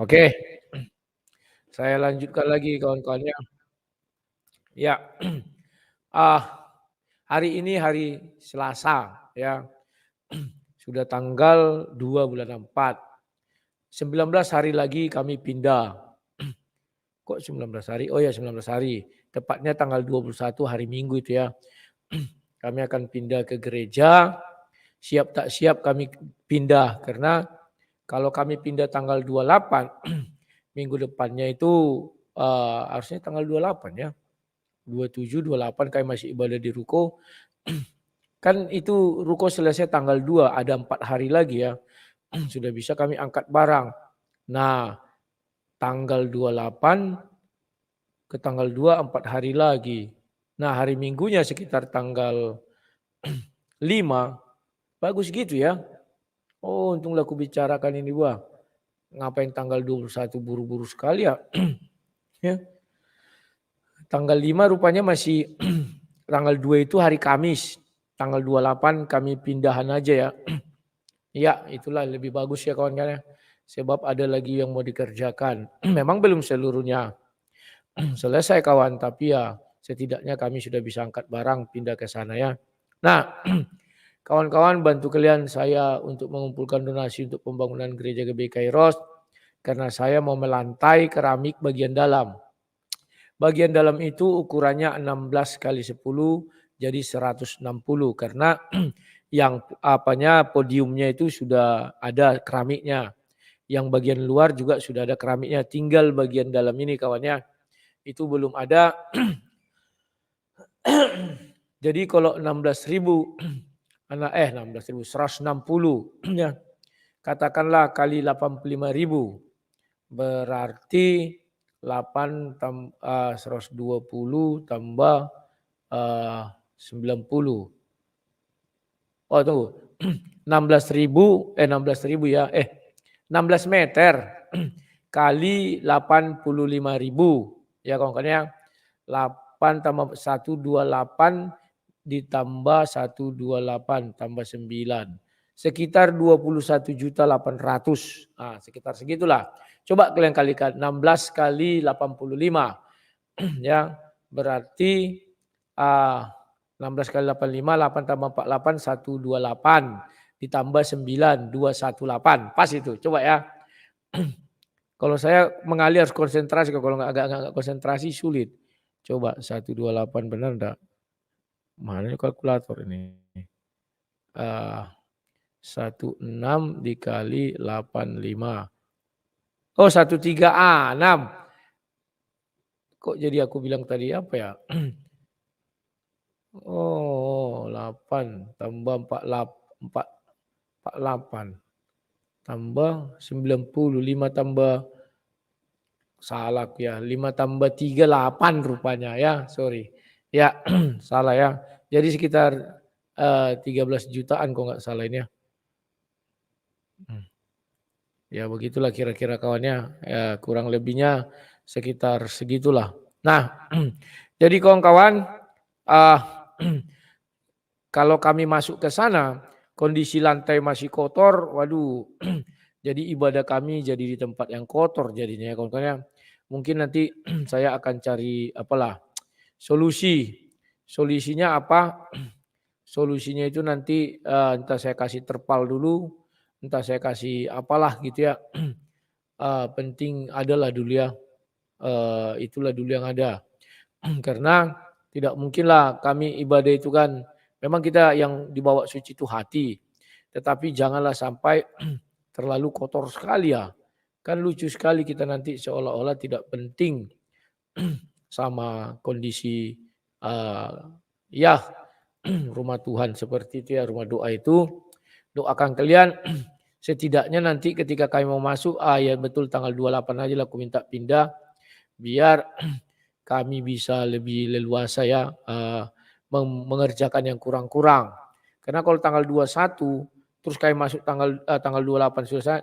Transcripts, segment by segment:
Oke, saya lanjutkan lagi kawan-kawannya. Ya, ah, hari ini hari Selasa ya, sudah tanggal 2 bulan 4. 19 hari lagi kami pindah. Kok 19 hari? Oh ya 19 hari. Tepatnya tanggal 21 hari Minggu itu ya. Kami akan pindah ke gereja. Siap tak siap kami pindah karena kalau kami pindah tanggal 28 minggu depannya itu harusnya tanggal 28 ya. 27, 28 kami masih ibadah di ruko. Kan itu ruko selesai tanggal 2, ada 4 hari lagi ya. Sudah bisa kami angkat barang. Nah, tanggal 28 ke tanggal 2, 4 hari lagi. Nah, hari Minggunya sekitar tanggal 5, bagus gitu ya. Oh, untunglah aku bicarakan ini, wah. Ngapain tanggal 21 buru-buru sekali ya. Ya. Tanggal 5 rupanya masih tanggal 2 itu hari Kamis. Tanggal 28 kami pindahan aja ya. Ya, itulah lebih bagus ya kawan-kawan ya. Sebab ada lagi yang mau dikerjakan. Memang belum seluruhnya selesai kawan, tapi ya setidaknya kami sudah bisa angkat barang pindah ke sana ya. Nah, kawan-kawan bantu kalian saya untuk mengumpulkan donasi untuk pembangunan gereja GBI Kairos karena saya mau melantai keramik bagian dalam. Bagian dalam itu ukurannya 16 kali 10 jadi 160 karena yang podiumnya itu sudah ada keramiknya. Yang bagian luar juga sudah ada keramiknya, tinggal bagian dalam ini kawannya itu belum ada. Jadi kalau 16.000 16.000 160 ya. Katakanlah kali 85.000 berarti 120 tambah 90. Oh tunggu. 16.000 ya. 16 meter kali 85.000 ya kawan-kawan ya. 8 tambah 128 ditambah 128 tambah 9. Sekitar 21.800.000. Nah, sekitar segitulah. Coba kalian kalikan 16 kali 85 ya. Berarti 16 kali 85, 8 tambah 48, 128 ditambah 9, 218. Pas itu. Coba ya. Kalau saya mengalir harus konsentrasi, kalau agak konsentrasi sulit. Coba 128 benar enggak? Mana kalkulator ini? 16 dikali 85. Oh 136. Kok jadi aku bilang tadi apa ya? Oh 8 tambah 48 tambah 90, 5 tambah salah ya, 5 tambah 3 8 rupanya ya, sorry. Ya, salah ya. Jadi sekitar 13 jutaan kok nggak salah ini ya. Ya begitulah kira-kira kawannya, ya kurang lebihnya sekitar segitulah. Nah, jadi kawan-kawan, uh, kalau kami masuk ke sana, kondisi lantai masih kotor, waduh, jadi ibadah kami jadi di tempat yang kotor jadinya ya kawan-kawan ya. Mungkin nanti saya akan cari apalah solusi. Solusinya apa? Solusinya itu nanti entah saya kasih terpal dulu, entah saya kasih apalah gitu ya. Penting adalah dulu ya, itulah dulu yang ada. Karena tidak mungkinlah kami ibadah itu kan, memang kita yang dibawa suci itu hati, tetapi janganlah sampai terlalu kotor sekali ya. Kan lucu sekali kita nanti seolah-olah tidak penting sama kondisi ya rumah Tuhan seperti itu ya, rumah doa itu. Doakan kalian setidaknya nanti ketika kami mau masuk, ya betul tanggal 28 aja lah aku minta pindah biar kami bisa lebih leluasa ya mengerjakan yang kurang-kurang. Karena kalau tanggal 21 terus kami masuk tanggal 28 selesai,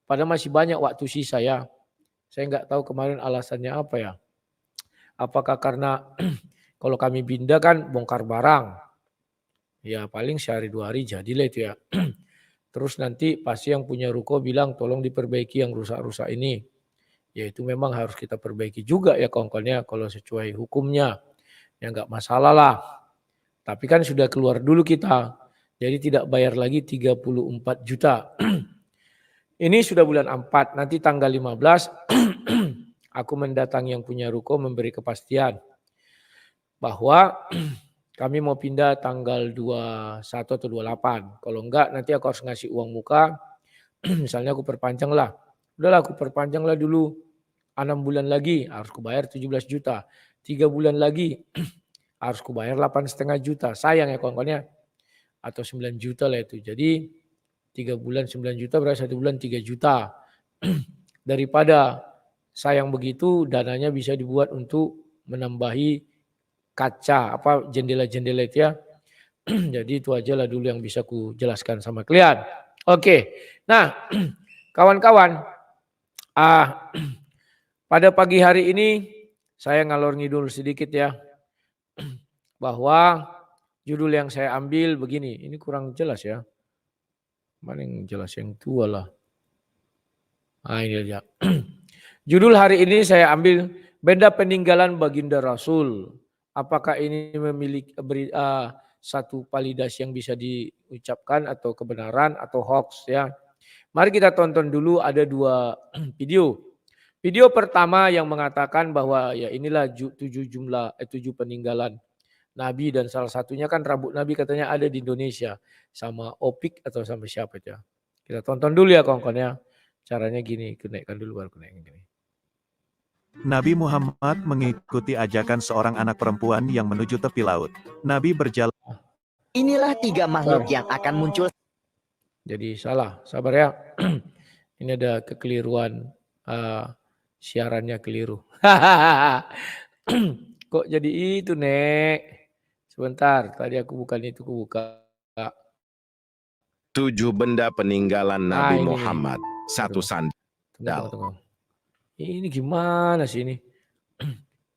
padahal masih banyak waktu sisa ya. Saya nggak tahu kemarin alasannya apa ya. Apakah karena kalau kami pindah kan bongkar barang. Ya paling sehari 2 hari jadilah itu ya. Terus nanti pasti yang punya ruko bilang tolong diperbaiki yang rusak-rusak ini. Ya itu memang harus kita perbaiki juga ya kawan-kawannya kalau sesuai hukumnya. Ya nggak masalah lah. Tapi kan sudah keluar dulu kita. Jadi tidak bayar lagi 34 juta. Ini sudah bulan 4, nanti tanggal 15 aku mendatangi yang punya ruko memberi kepastian bahwa kami mau pindah tanggal 21 atau 28. Kalau enggak nanti aku harus ngasih uang muka. Misalnya aku perpanjang lah. Udahlah aku perpanjang lah dulu 6 bulan lagi harus kubayar 17 juta. 3 bulan lagi harus kubayar 8,5 juta. Sayang ya kawan-kawannya. Atau 9 juta lah itu. Jadi 3 bulan 9 juta berarti 1 bulan 3 juta. Daripada sayang begitu dananya bisa dibuat untuk menambahi kaca jendela-jendela itu ya. Jadi itu aja lah dulu yang bisa ku jelaskan sama kalian. Oke. Nah, kawan-kawan, pada pagi hari ini saya ngalor ngidul sedikit ya. Bahwa judul yang saya ambil begini, ini kurang jelas ya. Mana yang jelas yang tua lah. Nah, ini aja. Judul hari ini saya ambil benda peninggalan baginda Rasul. Apakah ini memiliki satu validasi yang bisa diucapkan atau kebenaran atau hoax ya. Mari kita tonton dulu ada 2 video. Video pertama yang mengatakan bahwa ya inilah 7 peninggalan Nabi dan salah satunya kan rambut Nabi katanya ada di Indonesia sama Opik atau sama siapa itu ya. Kita tonton dulu ya kawan-kawan ya. Caranya gini, kenaikkan dulu baru kenaikkan gini. Nabi Muhammad mengikuti ajakan seorang anak perempuan yang menuju tepi laut. Nabi berjalan. Inilah 3 makhluk yang akan muncul. Jadi salah, sabar ya. Ini ada kekeliruan, siarannya keliru. Kok jadi itu, Nek? Sebentar, tadi aku bukan itu, aku buka. 7 benda peninggalan Nabi Muhammad. 1 sandal. Tunggu. Ini gimana sih ini?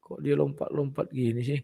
Kok dia lompat-lompat gini sih?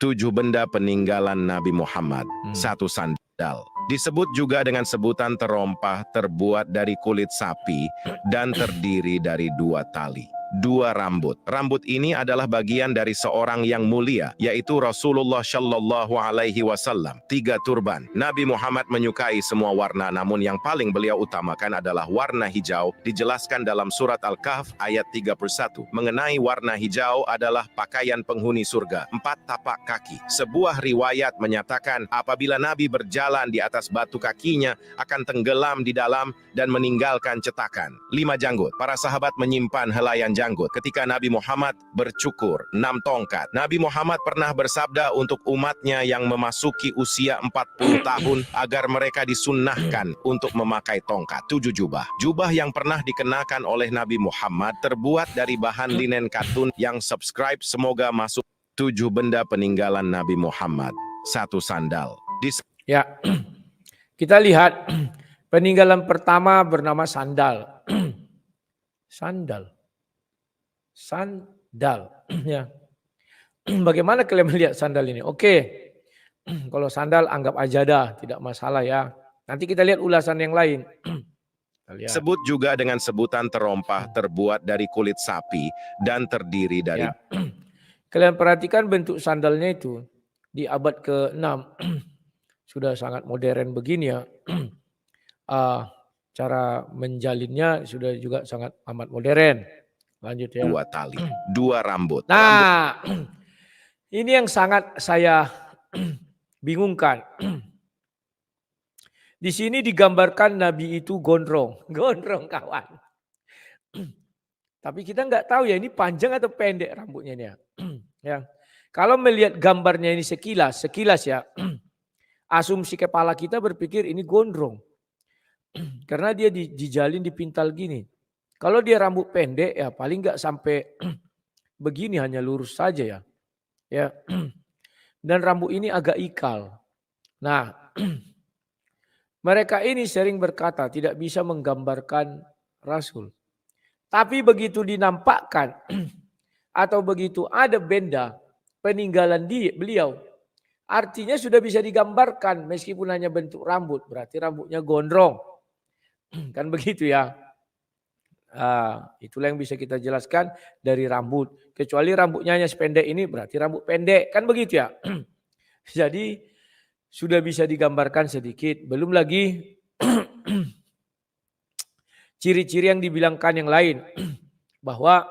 7 benda peninggalan Nabi Muhammad. 1 sandal. Disebut juga dengan sebutan terompah terbuat dari kulit sapi dan terdiri dari 2 tali. 2 rambut. Rambut ini adalah bagian dari seorang yang mulia, yaitu Rasulullah Shallallahu Alaihi Wasallam. 3 turban. Nabi Muhammad menyukai semua warna, namun yang paling beliau utamakan adalah warna hijau. Dijelaskan dalam surat Al-Kahf ayat 31. Mengenai warna hijau adalah pakaian penghuni surga. 4 tapak kaki. Sebuah riwayat menyatakan apabila Nabi berjalan di atas batu kakinya akan tenggelam di dalam dan meninggalkan cetakan. 5 janggut. Para sahabat menyimpan helaian janggut ketika Nabi Muhammad bercukur. 6 tongkat. Nabi Muhammad pernah bersabda untuk umatnya yang memasuki usia 40 tahun agar mereka disunnahkan untuk memakai tongkat. 7 jubah. Jubah yang pernah dikenakan oleh Nabi Muhammad terbuat dari bahan linen katun. Yang subscribe semoga masuk. 7 benda peninggalan Nabi Muhammad. 1 sandal. Ya, kita lihat peninggalan pertama bernama sandal. Sandal, ya. Bagaimana kalian melihat sandal ini? Oke, kalau sandal anggap aja dah, tidak masalah ya. Nanti kita lihat ulasan yang lain. Sebut juga dengan sebutan terompah terbuat dari kulit sapi dan terdiri dari. Ya. Kalian perhatikan bentuk sandalnya itu di abad ke-6 sudah sangat modern begini ya. Cara menjalinnya sudah juga sangat amat modern. Lanjut ya. 2 tali, 2 rambut. Nah, ini yang sangat saya bingungkan. Di sini digambarkan Nabi itu gondrong kawan. Tapi kita nggak tahu ya ini panjang atau pendek rambutnya ini ya. Ya. Kalau melihat gambarnya ini sekilas ya, asumsi kepala kita berpikir ini gondrong. Karena dia dijalin dipintal gini. Kalau dia rambut pendek ya paling nggak sampai begini, hanya lurus saja ya. Ya. Dan rambut ini agak ikal. Nah, mereka ini sering berkata tidak bisa menggambarkan Rasul. Tapi begitu dinampakkan atau begitu ada benda peninggalan beliau, Artinya sudah bisa digambarkan meskipun hanya bentuk rambut. Berarti rambutnya gondrong. Kan begitu ya. Itulah yang bisa kita jelaskan dari rambut. Kecuali rambutnya hanya sependek ini berarti rambut pendek. Kan begitu ya. Jadi sudah bisa digambarkan sedikit. Belum lagi ciri-ciri yang dibilangkan yang lain. Bahwa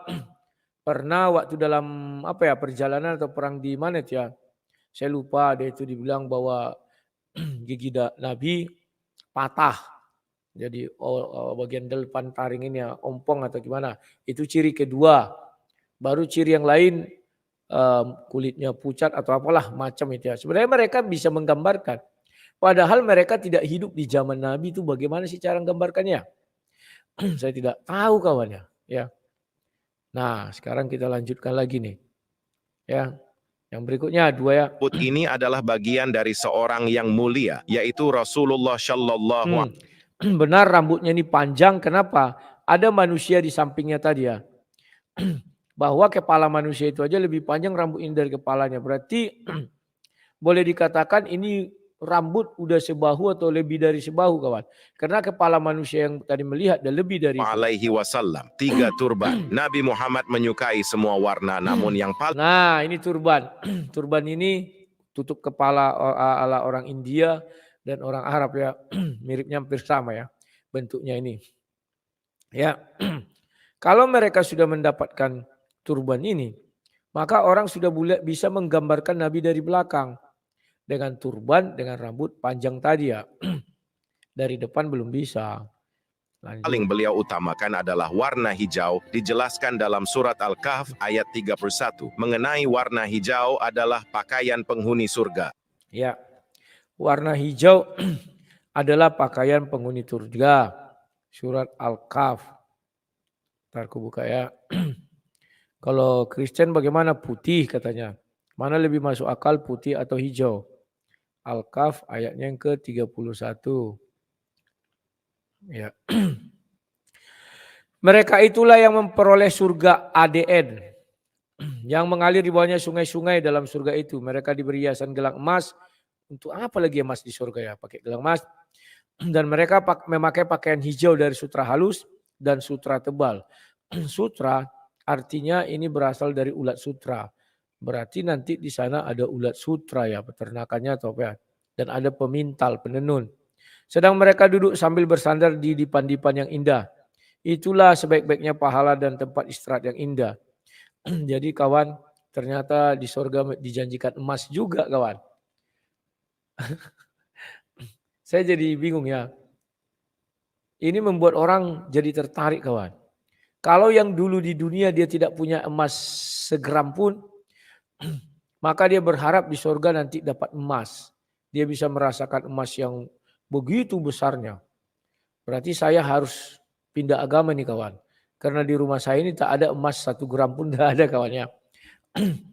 pernah waktu dalam perjalanan atau perang di mana itu ya. Saya lupa, ada itu dibilang bahwa gigi Nabi patah. Jadi bagian depan taring ini ya, ompong atau gimana. Itu ciri kedua. Baru ciri yang lain kulitnya pucat atau apalah macam itu ya. Sebenarnya mereka bisa menggambarkan. Padahal mereka tidak hidup di zaman Nabi, itu bagaimana sih cara menggambarkannya? Saya tidak tahu kawannya. Ya. Nah sekarang kita lanjutkan lagi nih. Ya. Yang berikutnya dua ya. Rambut ini adalah bagian dari seorang yang mulia, yaitu Rasulullah Shallallahu Benar rambutnya ini panjang. Kenapa? Ada manusia di sampingnya tadi ya. Bahwa kepala manusia itu aja lebih panjang rambut ini dari kepalanya. Berarti boleh dikatakan ini rambut udah sebahu atau lebih dari sebahu kawan. Karena kepala manusia yang tadi melihat dan lebih dari alaihi wasallam. 3 turban. Nabi Muhammad menyukai semua warna, namun yang paling Nah ini turban. Turban ini tutup kepala ala orang India dan orang Arab ya. Miripnya hampir sama ya bentuknya ini. Ya. Kalau mereka sudah mendapatkan turban ini, maka orang sudah bisa menggambarkan Nabi dari belakang. Dengan turban, dengan rambut panjang tadi ya. Dari depan belum bisa. paling beliau utamakan adalah warna hijau, dijelaskan dalam surat Al-Kahf ayat 31. Mengenai warna hijau adalah pakaian penghuni surga. Ya, warna hijau adalah pakaian penghuni surga. Surat Al-Kahf. Ntar aku buka ya. Kalau Kristen bagaimana? Putih katanya. Mana lebih masuk akal, putih atau hijau? Al-Kahf ayatnya yang ke-31. Ya. Mereka itulah yang memperoleh surga ADN. Yang mengalir di bawahnya sungai-sungai dalam surga itu. Mereka diberi hiasan gelang emas. Untuk apa lagi emas di surga ya? Pakai gelang emas. Dan mereka memakai pakaian hijau dari sutra halus dan sutra tebal. Sutra artinya ini berasal dari ulat sutra. Berarti nanti di sana ada ulat sutra ya, peternakannya atau apa ya. Dan ada pemintal, penenun. Sedang mereka duduk sambil bersandar di dipan-dipan yang indah. Itulah sebaik-baiknya pahala dan tempat istirahat yang indah. Jadi kawan, ternyata di surga dijanjikan emas juga kawan. Saya jadi bingung ya. Ini membuat orang jadi tertarik kawan. Kalau yang dulu di dunia dia tidak punya emas segram pun, maka dia berharap di surga nanti dapat emas. Dia bisa merasakan emas yang begitu besarnya. Berarti saya harus pindah agama nih kawan. Karena di rumah saya ini tak ada emas 1 gram pun tidak ada kawannya.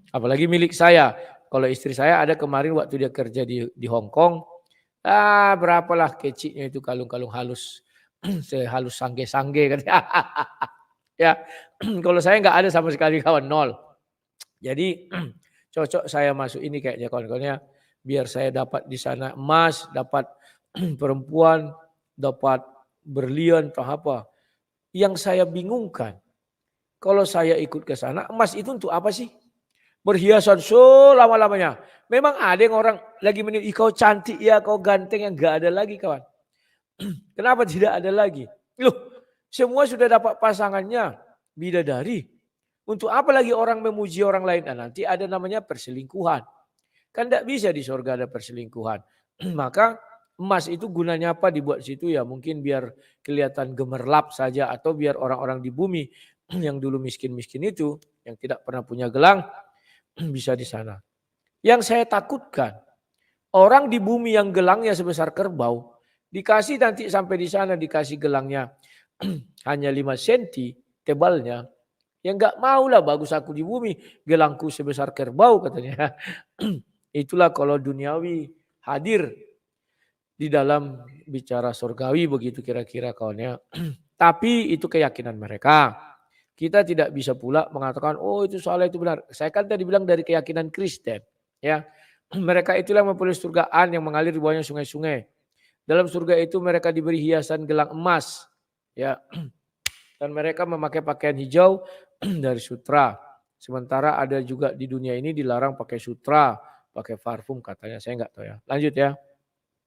Apalagi milik saya. Kalau istri saya ada kemarin waktu dia kerja di Hong Kong. Berapalah keciknya itu kalung-kalung halus. Sehalus sangge-sangge kan. Ya, kalau saya nggak ada sama sekali kawan, 0. Jadi cocok saya masuk ini kayaknya kawan-kawannya. Biar saya dapat di sana emas, dapat perempuan, dapat berlian atau apa. Yang saya bingungkan, kalau saya ikut ke sana, emas itu untuk apa sih? Berhiasan selama-lamanya. Memang ada yang orang lagi menilai, kau cantik ya, kau ganteng, yang nggak ada lagi kawan. Kenapa tidak ada lagi? Loh, semua sudah dapat pasangannya, bidadari. Untuk apa lagi orang memuji orang lain? Nah, nanti ada namanya perselingkuhan. Kan tidak bisa di surga ada perselingkuhan. Maka emas itu gunanya apa dibuat situ ya? Mungkin biar kelihatan gemerlap saja. Atau biar orang-orang di bumi yang dulu miskin-miskin itu, yang tidak pernah punya gelang, bisa di sana. Yang saya takutkan, orang di bumi yang gelangnya sebesar kerbau, dikasih nanti sampai di sana dikasih gelangnya hanya 5 cm tebalnya. Ya enggak maulah, bagus aku di bumi, gelangku sebesar kerbau katanya. Itulah kalau duniawi hadir di dalam bicara surgawi begitu kira-kira kawannya. Tapi itu keyakinan mereka. Kita tidak bisa pula mengatakan oh itu salah itu benar. Saya kan tadi bilang dari keyakinan Kristen, ya. Mereka itulah yang memperoleh surgaan yang mengalir di bawahnya sungai-sungai. Dalam surga itu mereka diberi hiasan gelang emas, ya. Dan mereka memakai pakaian hijau dari sutra. Sementara ada juga di dunia ini dilarang pakai sutra, pakai parfum katanya. Saya nggak tahu ya. Lanjut ya.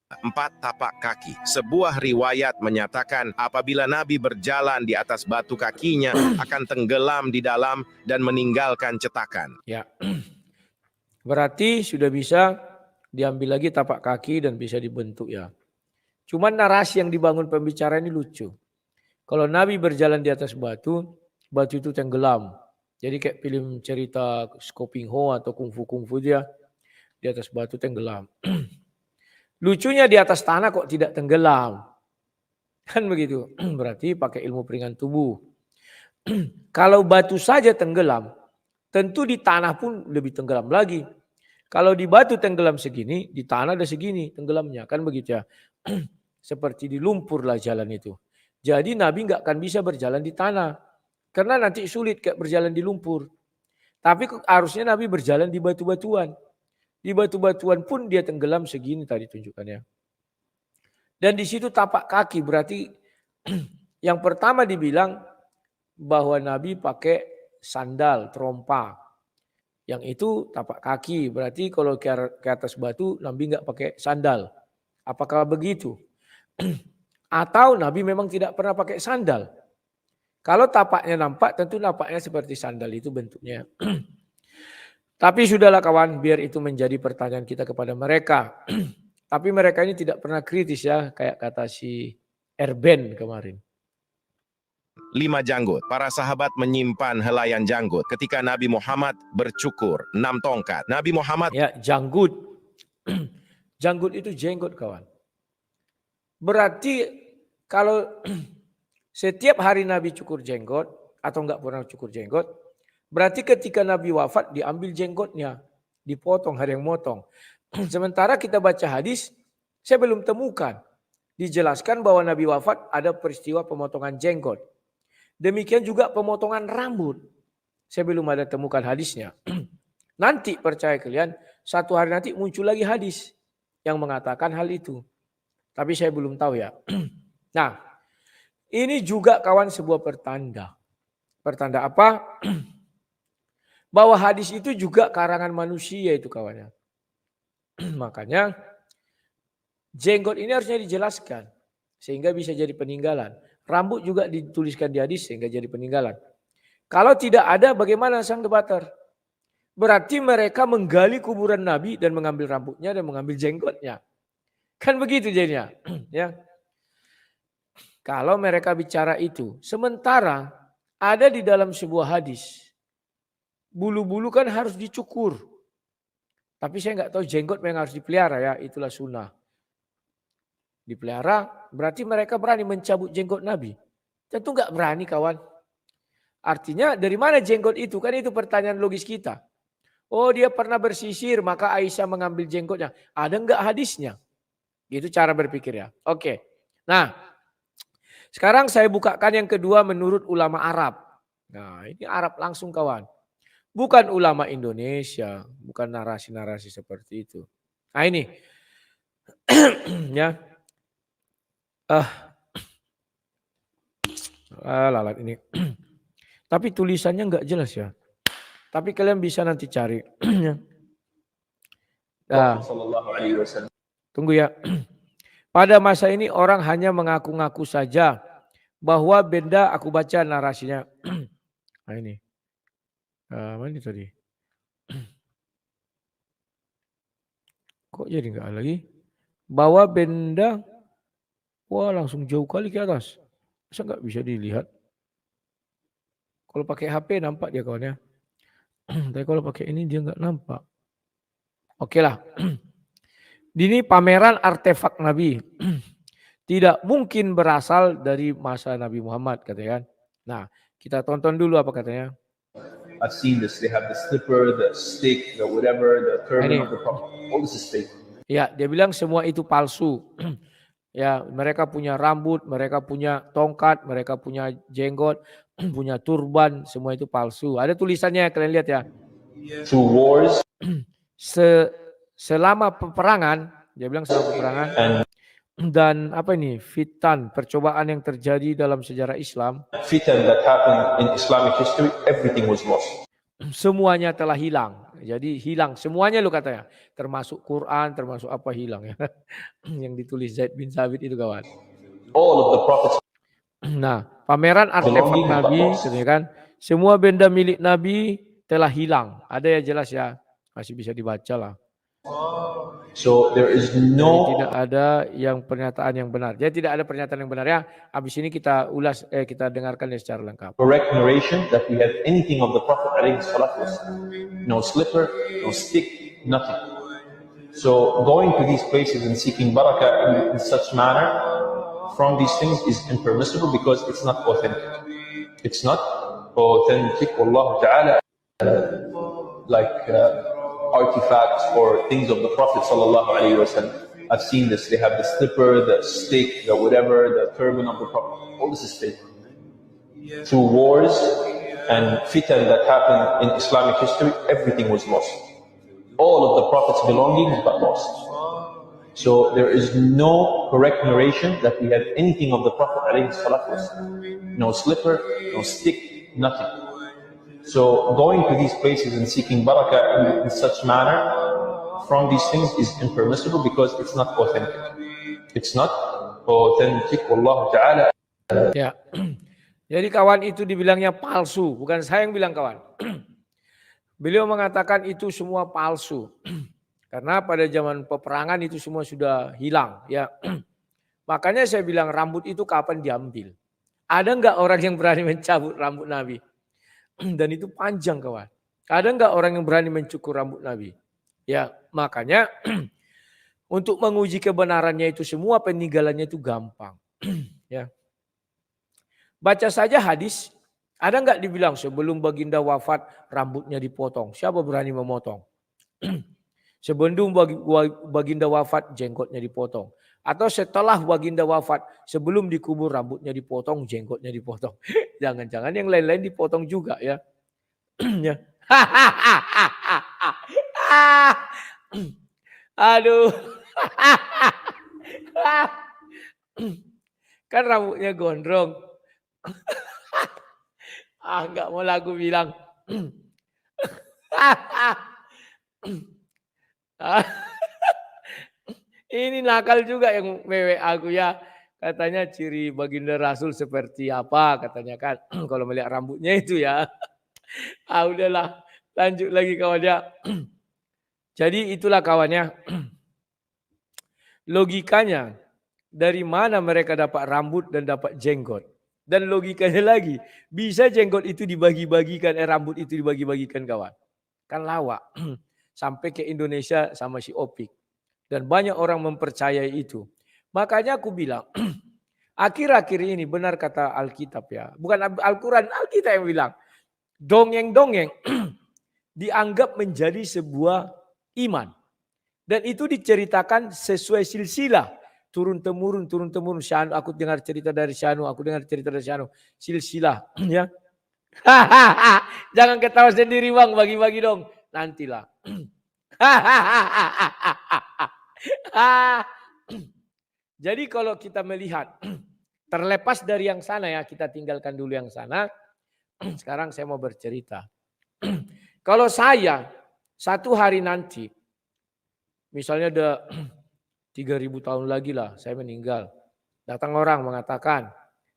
4 tapak kaki. Sebuah riwayat menyatakan apabila Nabi berjalan di atas batu kakinya akan tenggelam di dalam dan meninggalkan cetakan. Ya. Berarti sudah bisa diambil lagi tapak kaki dan bisa dibentuk ya. Cuman narasi yang dibangun pembicara ini lucu. Kalau Nabi berjalan di atas batu, batu itu tenggelam. Jadi kayak film cerita Scoping Ho atau kungfu dia di atas batu tenggelam. Lucunya di atas tanah kok tidak tenggelam. Kan begitu. Berarti pakai ilmu peringan tubuh. Kalau batu saja tenggelam, tentu di tanah pun lebih tenggelam lagi. Kalau di batu tenggelam segini, di tanah ada segini tenggelamnya. Kan begitu ya. Seperti di lumpur lah jalan itu. Jadi Nabi nggak akan bisa berjalan di tanah. Karena nanti sulit kayak berjalan di lumpur. Tapi harusnya Nabi berjalan di batu-batuan. Di batu-batuan pun dia tenggelam segini tadi tunjukkannya. Dan di situ tapak kaki berarti yang pertama dibilang bahwa Nabi pakai sandal, trompa. Yang itu tapak kaki. Berarti kalau ke atas batu Nabi nggak pakai sandal. Apakah begitu? Atau Nabi memang tidak pernah pakai sandal? Kalau tapaknya nampak tentu nampaknya seperti sandal itu bentuknya. Tapi sudahlah kawan, biar itu menjadi pertanyaan kita kepada mereka. Tapi mereka ini tidak pernah kritis ya, kayak kata si Erben kemarin. 5 janggut. Para sahabat menyimpan helaian janggut ketika Nabi Muhammad bercukur 6 tongkat. Nabi Muhammad Ya, janggut. Janggut itu jenggot kawan. Berarti kalau setiap hari Nabi cukur jenggot atau enggak pernah cukur jenggot, berarti ketika Nabi wafat diambil jenggotnya, dipotong, ada yang motong. Sementara kita baca hadis, saya belum temukan. Dijelaskan bahwa Nabi wafat ada peristiwa pemotongan jenggot. Demikian juga pemotongan rambut. Saya belum ada temukan hadisnya. Nanti percaya kalian, satu hari nanti muncul lagi hadis yang mengatakan hal itu. Tapi saya belum tahu ya. Nah, ini juga kawan sebuah pertanda. Pertanda apa? Bahwa hadis itu juga karangan manusia itu kawannya. Makanya jenggot ini harusnya dijelaskan sehingga bisa jadi peninggalan. Rambut juga dituliskan di hadis sehingga jadi peninggalan. Kalau tidak ada bagaimana sang debater? Berarti mereka menggali kuburan Nabi dan mengambil rambutnya dan mengambil jenggotnya. Kan begitu jadinya. Ya. Kalau mereka bicara itu. Sementara ada di dalam sebuah hadis. Bulu-bulu kan harus dicukur. Tapi saya nggak tahu jenggot memang harus dipelihara ya. Itulah sunnah. Dipelihara berarti mereka berani mencabut jenggot Nabi. Tentu nggak berani kawan. Artinya dari mana jenggot itu? Kan itu pertanyaan logis kita. Oh dia pernah bersisir maka Aisyah mengambil jenggotnya. Ada nggak hadisnya? Itu cara berpikir ya. Oke. Nah sekarang saya bukakan yang kedua menurut ulama Arab. Nah ini Arab langsung kawan. Bukan ulama Indonesia, bukan narasi-narasi seperti itu. Nah ini, ya, lalat ini. Tapi tulisannya nggak jelas ya. Tapi kalian bisa nanti cari. Nah, tunggu ya. Pada masa ini orang hanya mengaku-ngaku saja bahwa benda aku baca narasinya. Nah ini. Mana tadi? Kok jadi enggak lagi? Bawa benda, wah langsung jauh kali ke atas. Masa enggak bisa dilihat? Kalau pakai HP nampak dia kawannya. Tapi kalau pakai ini dia enggak nampak. Oke lah. Ini pameran artefak Nabi. Tidak mungkin berasal dari masa Nabi Muhammad katanya. Nah kita tonton dulu apa katanya. I've seen this. They have the slipper, the stick, the whatever, the turban of the Prophet. All this is fake. Ya, dia bilang semua itu palsu. Ya, mereka punya rambut, mereka punya tongkat, mereka punya jenggot, punya turban, semua itu palsu. Ada tulisannya kalian lihat ya. Through wars. selama peperangan, dia bilang selama peperangan, and dan apa ini, fitan, percobaan yang terjadi dalam sejarah Islam, fitan that happened in Islamic history, everything was lost. semuanya telah hilang. Jadi hilang semuanya lo katanya, termasuk Quran, termasuk apa hilang ya. Yang ditulis Zaid bin Sabit itu kawan. All of the prophets Nah, pameran artefak belonging but Nabi, lost. katanya kan, semua benda milik Nabi telah hilang. Ada ya jelas ya, masih bisa dibaca lah. So there is Jadi no tidak ada yang pernyataan yang benar. Jadi tidak ada pernyataan yang benar ya. Habis ini kita ulas, kita dengarkan ya secara lengkap. correct narration that we have anything of the Prophet alayhi salatu wasallam. No slipper, no stick, nothing. So going to these places and seeking barakah in such manner from these things is impermissible because it's not authentic. It's not authentic. Wallahu ta'ala like artifacts or things of the Prophet sallallahu alaihi wasallam. I've seen this. They have the slipper, the stick, the whatever, the turban of the Prophet. All this is fake. Through wars and fitan that happened in Islamic history, everything was lost. All of the Prophet's belongings got lost. So there is no correct narration that we have anything of the Prophet alayhi salatu wasallam. No slipper, no stick, nothing. So going to these places and seeking barakah in such manner from these things is impermissible because it's not authentic. It's not authentic. Wallahu ta'ala. Ya. Jadi kawan itu dibilangnya palsu, bukan saya yang bilang kawan. Beliau mengatakan itu semua palsu. Karena pada zaman peperangan itu semua sudah hilang ya. Makanya saya bilang rambut itu kapan diambil? Ada enggak orang yang berani mencabut rambut Nabi? Dan itu panjang kawan. Ada enggak orang yang berani mencukur rambut Nabi? Ya, makanya untuk menguji kebenarannya itu semua peninggalannya itu gampang. Ya. Baca saja hadis, ada enggak dibilang sebelum baginda wafat rambutnya dipotong? Siapa berani memotong? Sebelum baginda wafat jenggotnya dipotong. Atau setelah baginda wafat sebelum dikubur rambutnya dipotong, jenggotnya dipotong. Jangan-jangan yang lain-lain dipotong juga ya. Ya. Aduh. Kan rambutnya gondrong. Enggak mau lagu bilang. Ini nakal juga yang mewek aku ya. Katanya ciri baginda Rasul seperti apa katanya kan. Kalau melihat rambutnya itu ya. Udahlah lanjut lagi kawannya. Jadi itulah kawannya. Logikanya dari mana mereka dapat rambut dan dapat jenggot. Dan logikanya lagi. Bisa jenggot itu dibagi-bagikan. Rambut itu dibagi-bagikan kawan. Kan lawak. Sampai ke Indonesia sama si Opik. Dan banyak orang mempercayai itu. Makanya aku bilang, akhir-akhir ini benar kata Alkitab ya. Bukan Al-Quran, Alkitab yang bilang. Dongeng-dongeng dianggap menjadi sebuah iman. Dan itu diceritakan sesuai silsilah. Turun-temurun. Syanu, aku dengar cerita dari Syanu, aku dengar cerita dari Syanu. Silsilah. Ya. Jangan ketawa sendiri bang, bagi-bagi dong. Nantilah. Jadi kalau kita melihat terlepas dari yang sana ya, kita tinggalkan dulu yang sana. Sekarang saya mau bercerita. Kalau saya satu hari nanti, misalnya ada 3000 tahun lagi lah saya meninggal. Datang orang mengatakan,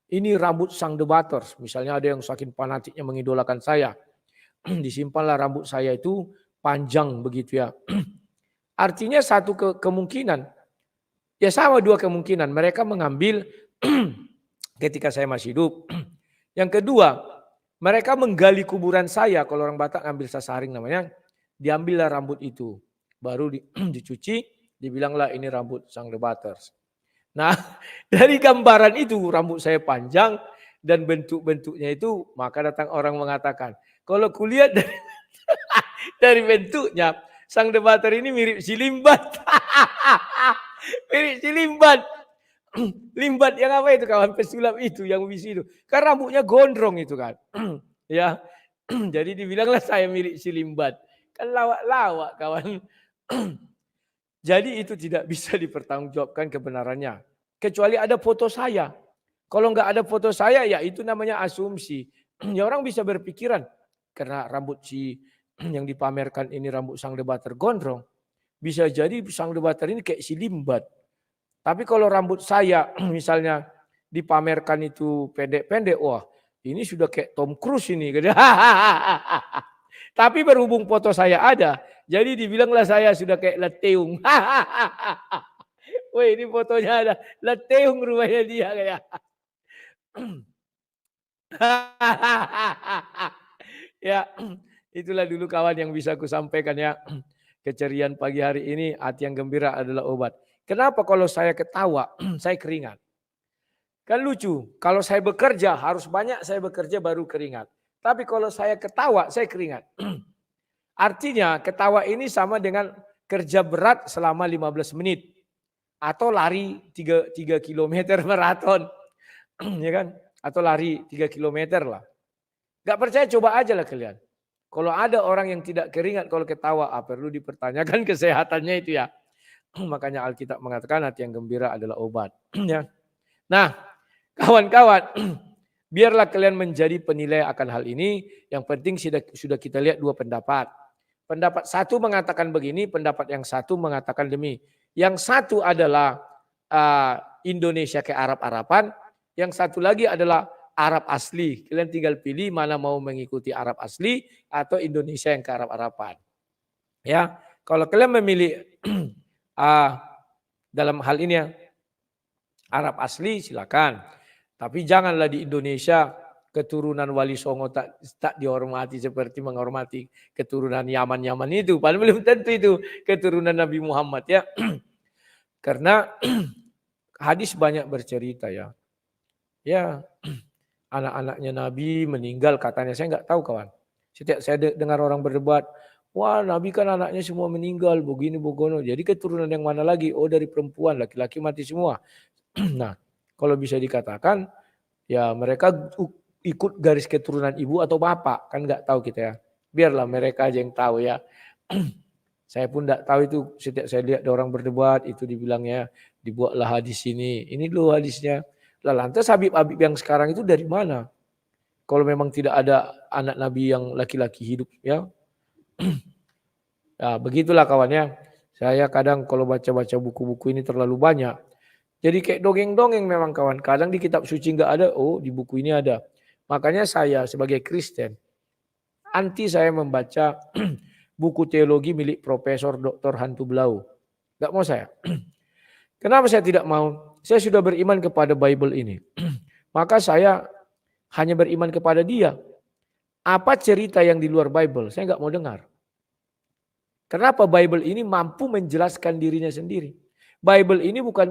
ini rambut sang debaters. Misalnya ada yang saking fanatiknya mengidolakan saya. Disimpanlah rambut saya itu panjang begitu ya. Artinya satu kemungkinan, ya sama dua kemungkinan. Mereka mengambil ketika saya masih hidup. Yang kedua, mereka menggali kuburan saya. Kalau orang Batak ngambil sasaring namanya, diambillah rambut itu. Baru dicuci, dibilanglah ini rambut sang debaters. Nah, dari gambaran itu rambut saya panjang dan bentuk-bentuknya itu, maka datang orang mengatakan, kalau kulihat dari bentuknya, sang debater ini mirip si Limbat. Mirip si Limbat. Limbat yang apa itu kawan? Pesulap itu, yang bisi itu. Kan rambutnya gondrong itu kan. Ya, jadi dibilanglah saya mirip si Limbat. Kan lawak-lawak kawan. Jadi itu tidak bisa dipertanggungjawabkan kebenarannya. Kecuali ada foto saya. Kalau nggak ada foto saya ya itu namanya asumsi. Ya orang bisa berpikiran karena rambut si yang dipamerkan ini rambut sang debater gondrong. Bisa jadi sang debater ini kayak si Limbat. Tapi kalau rambut saya misalnya dipamerkan itu pendek-pendek, wah ini sudah kayak Tom Cruise ini. Tapi berhubung foto saya ada, jadi dibilanglah saya sudah kayak Leteung. Woi ini fotonya ada Leteung rumahnya dia kayak. Ya, itulah dulu kawan yang bisa aku sampaikan ya. Keceriaan pagi hari ini, hati yang gembira adalah obat. Kenapa kalau saya ketawa, saya keringat? Kan lucu, kalau saya bekerja harus banyak saya bekerja baru keringat. Tapi kalau saya ketawa, saya keringat. Artinya ketawa ini sama dengan kerja berat selama 15 menit. Atau lari 3 kilometer maraton. Ya kan? Atau lari 3 kilometer lah. Gak percaya coba aja lah kalian. Kalau ada orang yang tidak keringat kalau ketawa, perlu dipertanyakan kesehatannya itu ya. Makanya Alkitab mengatakan hati yang gembira adalah obat. Ya. Nah, kawan-kawan, biarlah kalian menjadi penilai akan hal ini. Yang penting sudah kita lihat dua pendapat. Pendapat satu mengatakan begini, pendapat yang satu mengatakan demi. Yang satu adalah Indonesia ke Arab-Araban, yang satu lagi adalah Arab asli. Kalian tinggal pilih mana mau mengikuti Arab asli atau Indonesia yang ke Arab-Araban. Ya, kalau kalian memilih dalam hal ini ya Arab asli silakan. Tapi janganlah di Indonesia keturunan Wali Songo tak dihormati seperti menghormati keturunan Yaman-Yaman itu. Padahal belum tentu itu keturunan Nabi Muhammad ya. Karena hadis banyak bercerita ya. Ya, anak-anaknya Nabi meninggal katanya, saya nggak tahu kawan. Setiap saya dengar orang berdebat, wah Nabi kan anaknya semua meninggal, begini begono. Jadi keturunan yang mana lagi? Oh dari perempuan, laki-laki mati semua. Nah, kalau bisa dikatakan, ya mereka ikut garis keturunan ibu atau bapak, kan nggak tahu kita ya. Biarlah mereka aja yang tahu ya. Saya pun nggak tahu itu. Setiap saya lihat orang berdebat itu dibilangnya dibuatlah hadis ini. Ini dulu hadisnya. Lah lantas Habib-Habib yang sekarang itu dari mana? Kalau memang tidak ada anak Nabi yang laki-laki hidup ya. Nah, begitulah kawannya. Saya kadang kalau baca-baca buku-buku ini terlalu banyak. Jadi kayak dongeng-dongeng memang kawan. Kadang di kitab suci nggak ada, oh di buku ini ada. Makanya saya sebagai Kristen anti saya membaca buku teologi milik Profesor Dr. Hantu Blau. Nggak mau saya. Kenapa saya tidak mau? Saya sudah beriman kepada Bible ini. Maka saya hanya beriman kepada dia. Apa cerita yang di luar Bible? Saya nggak mau dengar. Kenapa Bible ini mampu menjelaskan dirinya sendiri? Bible ini bukan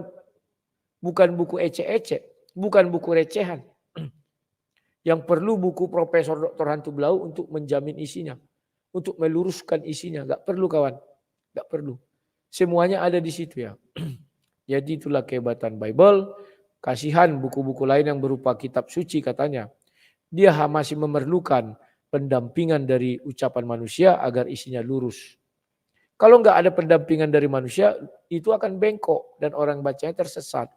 buku ecek-ecek, bukan buku recehan. Yang perlu buku Profesor Dr. Hantu Blau untuk menjamin isinya. Untuk meluruskan isinya. Nggak perlu kawan. Nggak perlu. Semuanya ada di situ ya. Jadi itulah kehebatan Bible. Kasihan buku-buku lain yang berupa kitab suci katanya. Dia masih memerlukan pendampingan dari ucapan manusia agar isinya lurus. Kalau nggak ada pendampingan dari manusia, itu akan bengkok dan orang bacanya tersesat.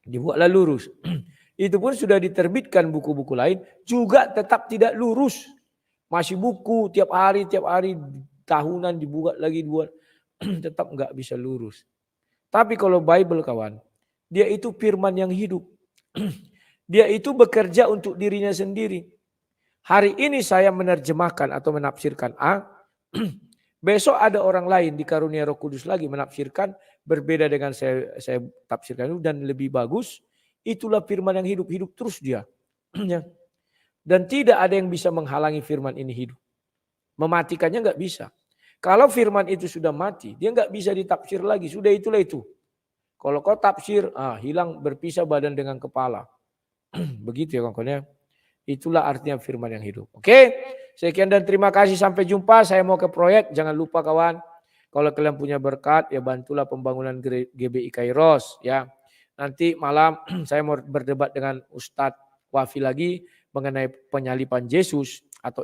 Dibuatlah lurus. Itu pun sudah diterbitkan buku-buku lain, juga tetap tidak lurus. Masih buku tiap hari, tahunan dibuat lagi, tetap nggak bisa lurus. Tapi kalau Bible kawan, dia itu firman yang hidup. Dia itu bekerja untuk dirinya sendiri. Hari ini saya menerjemahkan atau menafsirkan A, besok ada orang lain di karunia Roh Kudus lagi menafsirkan berbeda dengan saya tafsirkan itu dan lebih bagus. Itulah firman yang hidup, hidup terus dia. Dan tidak ada yang bisa menghalangi firman ini hidup. Mematikannya nggak bisa. Kalau firman itu sudah mati, dia nggak bisa ditafsir lagi. Sudah itulah itu. Kalau kau tafsir, hilang berpisah badan dengan kepala. Begitu ya kawan-kawan. Itulah artinya firman yang hidup. Oke, sekian dan terima kasih. Sampai jumpa. Saya mau ke proyek. Jangan lupa kawan. Kalau kalian punya berkat, ya bantulah pembangunan GBI Kairos. Ya, nanti malam saya mau berdebat dengan Ustadz Wafi lagi mengenai penyaliban Yesus atau